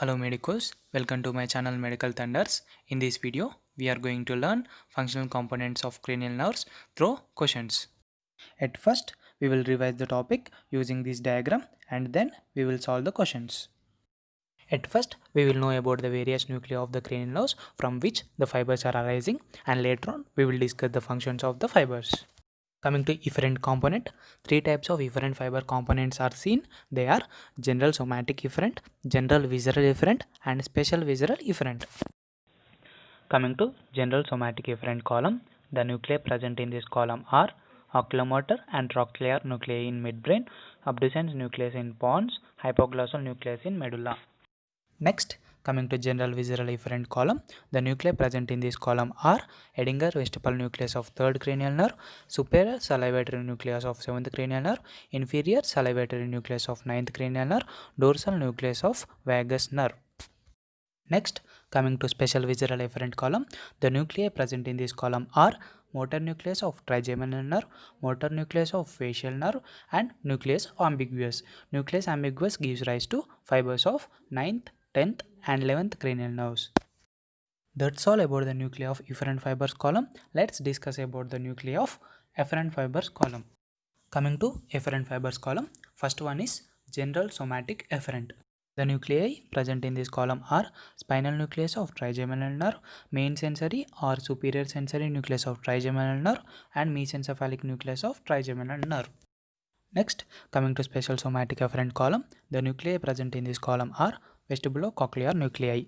Hello medicos, welcome to my channel Medical Thunders. In this video, we are going to learn functional components of cranial nerves through questions. At first, we will revise the topic using this diagram and then we will solve the questions. At first, we will know about the various nuclei of the cranial nerves from which the fibers are arising, and later on we will discuss the functions of the fibers. Coming to efferent component, three types of efferent fiber components are seen. They are general somatic efferent, general visceral efferent, and special visceral efferent. Coming to general somatic efferent column, the nuclei present in this column are oculomotor and trochlear nuclei in midbrain, abducens nucleus in pons, hypoglossal nucleus in medulla. Next, coming to general visceral efferent column, the nuclei present in this column are Edinger vestibule nucleus of third cranial nerve, superior salivatory nucleus of seventh cranial nerve, inferior salivatory nucleus of ninth cranial nerve, dorsal nucleus of vagus nerve. Next, coming to special visceral efferent column, the nuclei present in this column are motor nucleus of trigeminal nerve, motor nucleus of facial nerve, and nucleus ambiguus. Nucleus ambiguus gives rise to fibers of 9th, 10th, and 11th cranial nerves. That's all about the nuclei of efferent fibers column. Let's discuss about the nuclei of efferent fibers column. Coming to efferent fibers column, first one is general somatic efferent. The nuclei present in this column are spinal nucleus of trigeminal nerve, main sensory or superior sensory nucleus of trigeminal nerve, and mesencephalic nucleus of trigeminal nerve. Next, coming to special somatic efferent column, the nuclei present in this column are vestibulocochlear nuclei.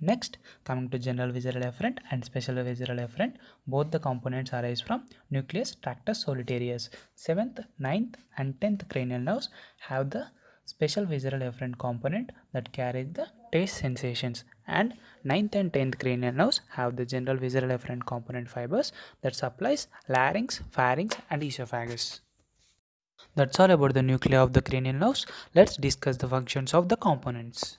Next, coming to general visceral efferent and special visceral efferent, both the components arise from nucleus tractus solitarius. 7th, 9th, and 10th cranial nerves have the special visceral efferent component that carries the taste sensations, and 9th and 10th cranial nerves have the general visceral efferent component fibers that supplies larynx, pharynx, and esophagus. That's all about the nuclei of the cranial nerves. Let's discuss the functions of the components.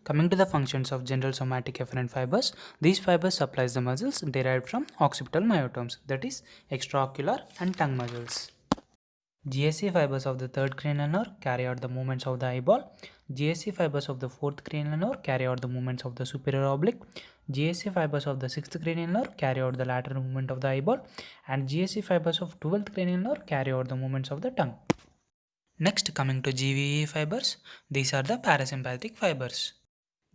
Coming to the functions of general somatic efferent fibers, these fibers supplies the muscles derived from occipital myotomes, that is extraocular and tongue muscles. GSC fibers of the third cranial nerve carry out the movements of the eyeball. GSC fibers of the fourth cranial nerve carry out the movements of the superior oblique. GSC fibers of the sixth cranial nerve carry out the lateral movement of the eyeball, and GSC fibers of 12th cranial nerve carry out the movements of the tongue. Next, coming to GVE fibers, these are the parasympathetic fibers.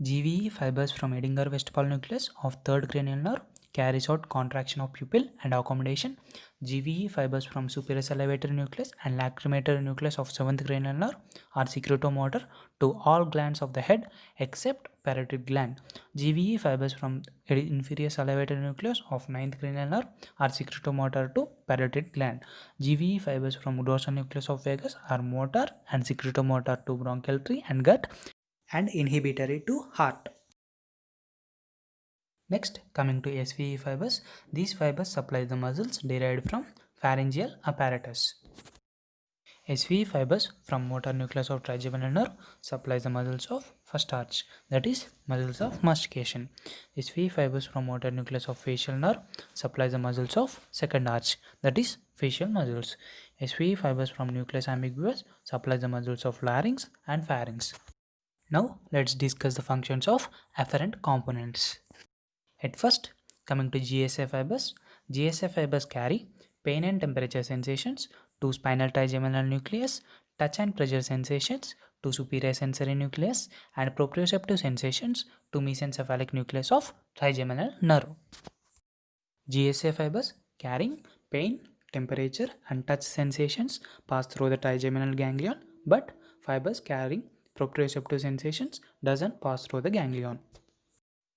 GVE fibers from Edinger vestibule nucleus of third cranial nerve carries out contraction of pupil and accommodation. GVE fibers from superior salivatory nucleus and lacrimatory nucleus of seventh cranial nerve are secretomotor to all glands of the head except parotid gland. GVE fibers from inferior salivatory nucleus of ninth cranial nerve are secretomotor to parotid gland. GVE fibers from dorsal nucleus of vagus are motor and secretomotor to bronchial tree and gut, and inhibitory to heart. Next, coming to SVE fibers, these fibers supply the muscles derived from pharyngeal apparatus. SVE fibers from motor nucleus of trigeminal nerve supplies the muscles of first arch, that is muscles of mastication. SVE fibers from motor nucleus of facial nerve supplies the muscles of second arch, that is facial muscles. SVE fibers from nucleus ambiguus supplies the muscles of larynx and pharynx. Now let's discuss the functions of afferent components. At first, coming to GSA fibers, GSA fibers carry pain and temperature sensations to spinal trigeminal nucleus, touch and pressure sensations to superior sensory nucleus, and proprioceptive sensations to mesencephalic nucleus of trigeminal nerve. GSA fibers carrying pain, temperature, and touch sensations pass through the trigeminal ganglion, but fibers carrying proprioceptive sensations doesn't pass through the ganglion.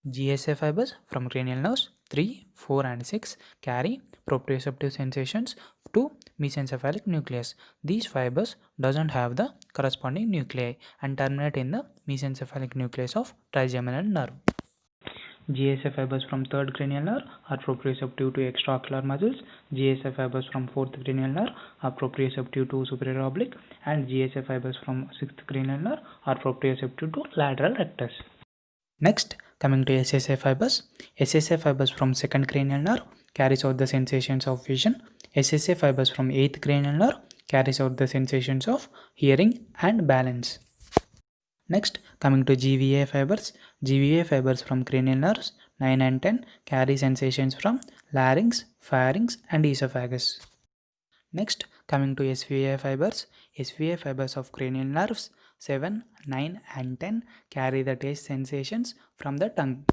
GSA fibers from cranial nerves 3, 4 and 6 carry proprioceptive sensations to mesencephalic nucleus. These fibers doesn't have the corresponding nuclei and terminate in the mesencephalic nucleus of trigeminal nerve. GSA fibers from third cranial nerve are proprioceptive to extraocular muscles. GSA fibers from fourth cranial nerve are proprioceptive to superior oblique, and GSA fibers from sixth cranial nerve are proprioceptive to lateral rectus. Next, coming to SSA fibers. SSA fibers from second cranial nerve carries out the sensations of vision. SSA fibers from eighth cranial nerve carries out the sensations of hearing and balance. Next, coming to GVA fibers. GVA fibers from cranial nerves 9 and 10 carry sensations from larynx, pharynx and esophagus. Next, coming to SVA fibers. SVA fibers of cranial nerves 7, 9 and 10 carry the taste sensations from the tongue.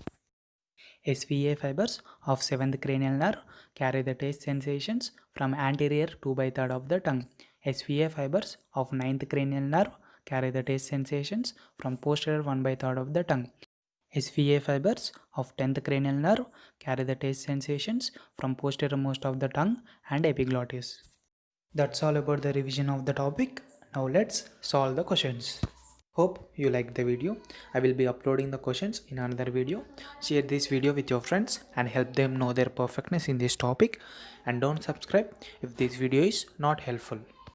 SVA fibers of 7th cranial nerve carry the taste sensations from anterior 2 by 3rd of the tongue. SVA fibers of 9th cranial nerve carry the taste sensations from posterior 1 by 3rd of the tongue. SVA fibers of 10th cranial nerve carry the taste sensations from posterior most of the tongue and epiglottis. That's all about the revision of the topic. Now let's solve the questions. Hope you liked the video. I will be uploading the questions in another video. Share this video with your friends and help them know their perfectness in this topic, and don't subscribe if this video is not helpful.